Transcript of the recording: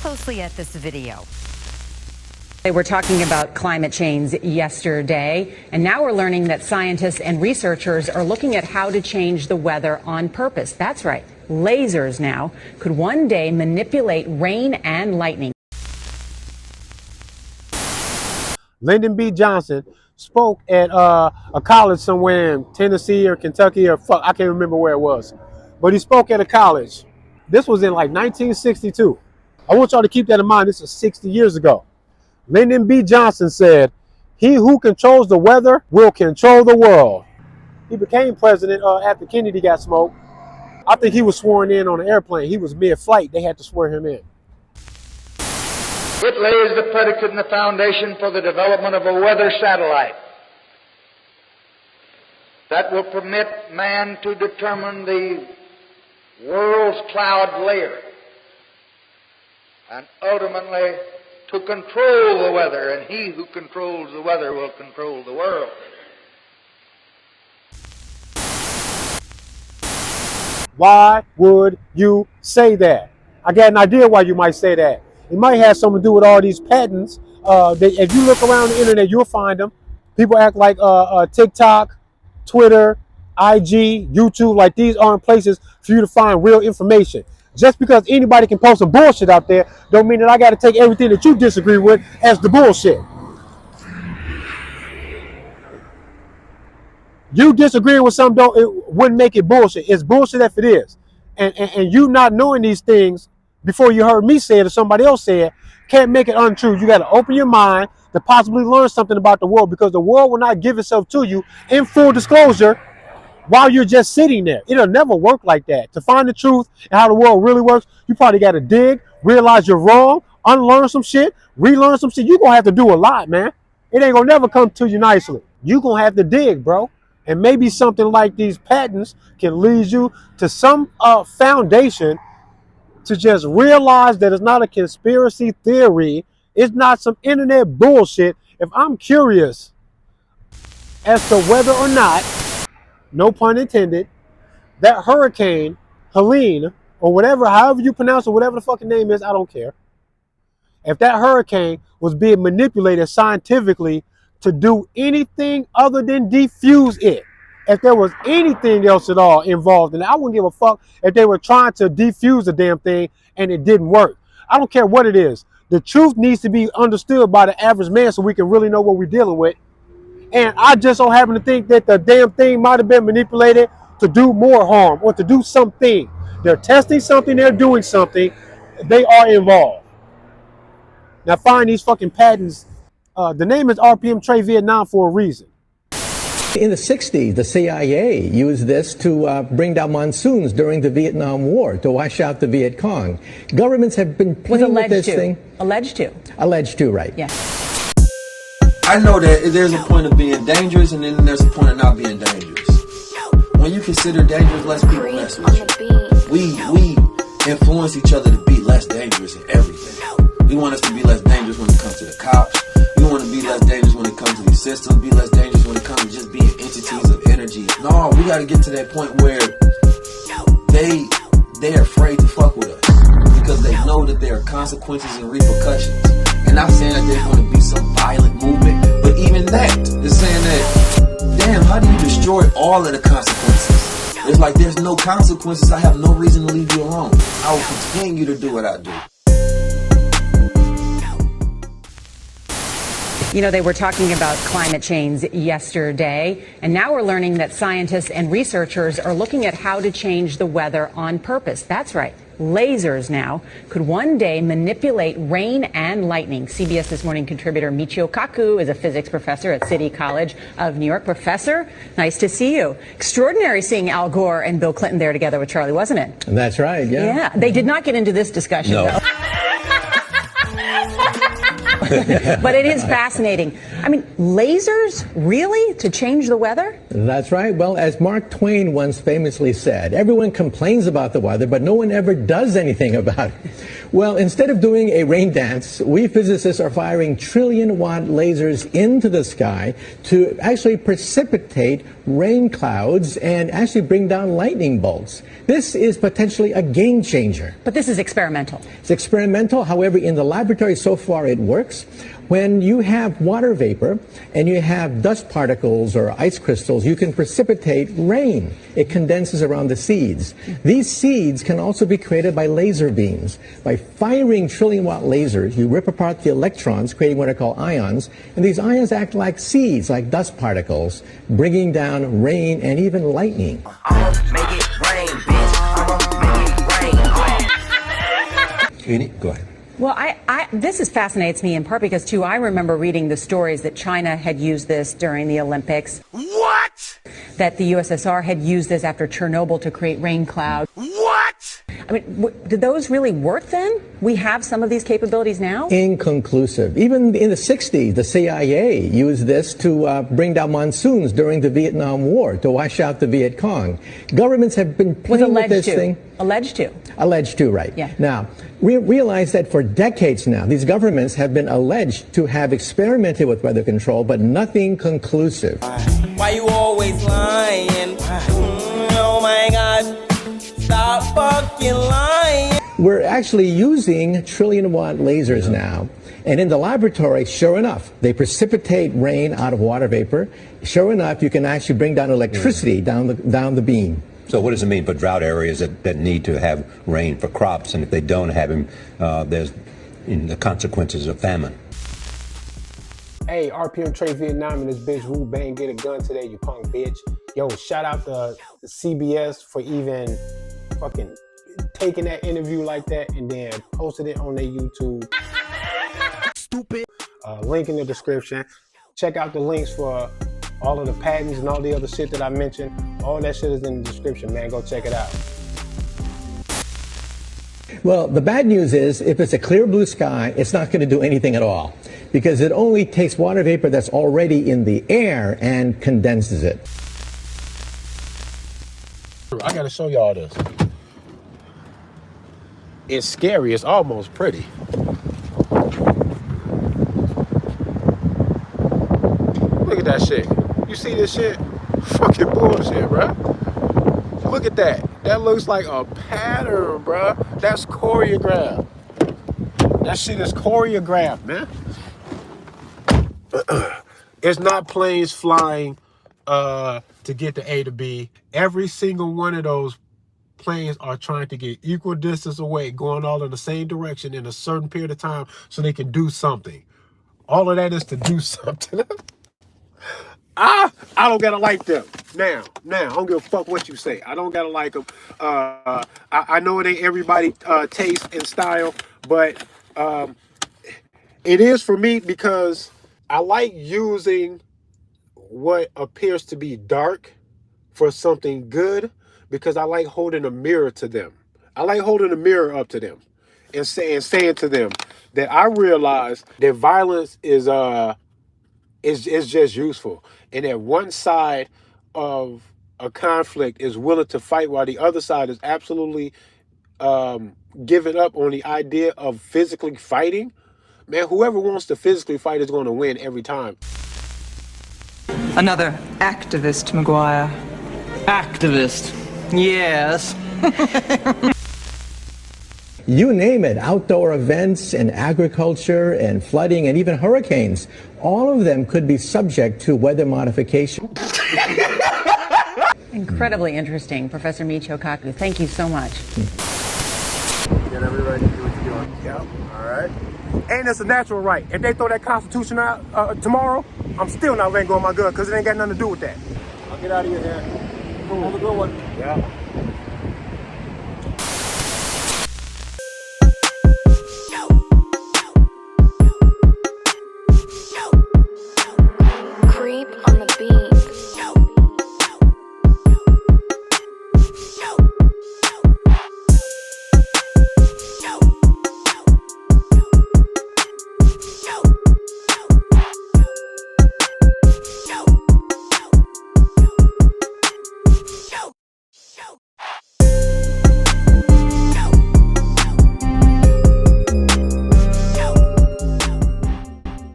closely at this video. They were talking about climate change yesterday, and now we're learning that scientists and researchers are looking at how to change the weather on purpose. That's right. Lasers now could one day manipulate rain and lightning. Lyndon B. Johnson spoke at a college somewhere in Tennessee or Kentucky or I can't remember where it was. But he spoke at a college. This was in like 1962. I want y'all to keep that in mind. This is 60 years ago. Lyndon B. Johnson said, "He who controls the weather will control the world." He became president after Kennedy got smoked. I think he was sworn in on an airplane. He was mid-flight. They had to swear him in. It lays the predicate and the foundation for the development of a weather satellite that will permit man to determine the world's cloud layer and ultimately to control the weather, and he who controls the weather will control the world. Why would you say that? I got an idea why you might say that. It might have something to do with all these patents. If you look around the internet, you'll find them. People act like TikTok, Twitter, IG, YouTube, like these aren't places for you to find real information. Just because anybody can post some bullshit out there, don't mean that I got to take everything that you disagree with as the bullshit. You disagreeing with something, it wouldn't make it bullshit. It's bullshit if it is. And you not knowing these things before you heard me say it or somebody else say it, can't make it untrue. You got to open your mind to possibly learn something about the world, because the world will not give itself to you in full disclosure while you're just sitting there. It'll never work like that. To find the truth and how the world really works, you probably got to dig, realize you're wrong, unlearn some shit, relearn some shit. You're going to have to do a lot, man. It ain't going to never come to you nicely. You're going to have to dig, bro. And maybe something like these patents can lead you to some foundation to just realize that it's not a conspiracy theory. It's not some internet bullshit. If I'm curious as to whether or not, no pun intended, that hurricane, Helene, or whatever, however you pronounce it, whatever the fucking name is, I don't care. If that hurricane was being manipulated scientifically to do anything other than defuse it, if there was anything else at all involved in it, I wouldn't give a fuck if they were trying to defuse the damn thing and it didn't work. I don't care what it is. The truth needs to be understood by the average man so we can really know what we're dealing with. And I just so happen to think that the damn thing might have been manipulated to do more harm or to do something. They're testing something, they're doing something, they are involved. Now find these fucking patents. The name is RPM Trade Vietnam for a reason. In the 60s, the CIA used this to bring down monsoons during the Vietnam War to wash out the Viet Cong. Governments have been playing with this thing. Alleged to. Alleged to, right. Yeah. I know that there's a point of being dangerous and then there's a point of not being dangerous. When you consider dangerous, less people mess with you. We influence each other to be less dangerous in everything. We want us to be less dangerous when it comes to the cops. We want to be less dangerous when it comes to these systems, be less dangerous when it comes to just being entities of energy. No, we got to get to that point where they're afraid to fuck with us because they know that there are consequences and repercussions. And not saying that there's going to be some violent movement, but even that is saying that, damn, how do you destroy all of the consequences? It's like there's no consequences. I have no reason to leave you alone. I will continue to do what I do. You know, they were talking about climate change yesterday, and now we're learning that scientists and researchers are looking at how to change the weather on purpose. That's right. Lasers now could one day manipulate rain and lightning. CBS This Morning contributor Michigan Kaku is a physics professor at City College of New York. Professor, nice to see you. Extraordinary seeing Al Gore and Bill Clinton there together with Charlie, wasn't it? That's right, yeah. Yeah, they did not get into this discussion, no. though. But it is fascinating. I mean, lasers, really, to change the weather? That's right. Well, as Mark Twain once famously said, everyone complains about the weather, but no one ever does anything about it. Well, instead of doing a rain dance, we physicists are firing trillion-watt lasers into the sky to actually precipitate rain clouds and actually bring down lightning bolts. This is potentially a game changer. But this is experimental. It's experimental. However, in the laboratory so far it works. When you have water vapor and you have dust particles or ice crystals, you can precipitate rain. It condenses around the seeds. These seeds can also be created by laser beams. By firing trillion-watt lasers, you rip apart the electrons, creating what are called ions, and these ions act like seeds, like dust particles, bringing down rain and even lightning. I'ma make it rain, bitch. I'ma make it rain. Go ahead. Well, this fascinates me in part because, too, I remember reading the stories that China had used this during the Olympics. What? That the USSR had used this after Chernobyl to create rain clouds. What? I mean, did those really work then? We have some of these capabilities now? Inconclusive. Even in the 60s, the CIA used this to bring down monsoons during the Vietnam War, to wash out the Viet Cong. Governments have been playing with this thing. Alleged to. Alleged to, right. Yeah. Now, we realize that for decades now, these governments have been alleged to have experimented with weather control, but nothing conclusive. Why you always lying? Oh my God. Stop fucking lying. We're actually using trillion-watt lasers now. And in the laboratory, sure enough, they precipitate rain out of water vapor. Sure enough, you can actually bring down electricity down the beam. So what does it mean for drought areas that need to have rain for crops, and if they don't have them, there's the consequences of famine? Hey, RPM Trade Vietnam and this bitch Wu Bang, get a gun today, you punk bitch. Yo, shout out to CBS for even fucking taking that interview like that and then posted it on their YouTube. Stupid. Link in the description. Check out the links for all of the patents and all the other shit that I mentioned. All that shit is in the description, man. Go check it out. Well, the bad news is if it's a clear blue sky, it's not going to do anything at all because it only takes water vapor that's already in the air and condenses it. I gotta show y'all this. It's scary. It's almost pretty. Look at that shit. You see this shit? Fucking bullshit, bruh. Look at that. That looks like a pattern, bruh. That's choreographed. That shit is choreographed, man. It's not planes flying to get to A to B. Every single one of those planes are trying to get equal distance away, going all in the same direction in a certain period of time so they can do something. All of that is to do something. I don't gotta like them. Now, I don't give a fuck what you say. I don't gotta like them. I know it ain't everybody taste and style, but it is for me because I like using what appears to be dark for something good because I like holding a mirror to them. I like holding a mirror up to them and saying to them that I realize that violence is just useful, and that one side of a conflict is willing to fight while the other side is absolutely giving up on the idea of physically fighting. Man, whoever wants to physically fight is going to win every time. Another activist, McGuire. Activist. Yes. You name it, outdoor events and agriculture and flooding and even hurricanes, all of them could be subject to weather modification. Incredibly interesting, Professor Michigan Kaku. Thank you so much. Get everybody to do what you're doing. Yep. All right. And it's a natural right. If they throw that Constitution out tomorrow, I'm still not letting go of my gun because it ain't got nothing to do with that. I'll get out of your head. Cool. Have a good one. Yeah.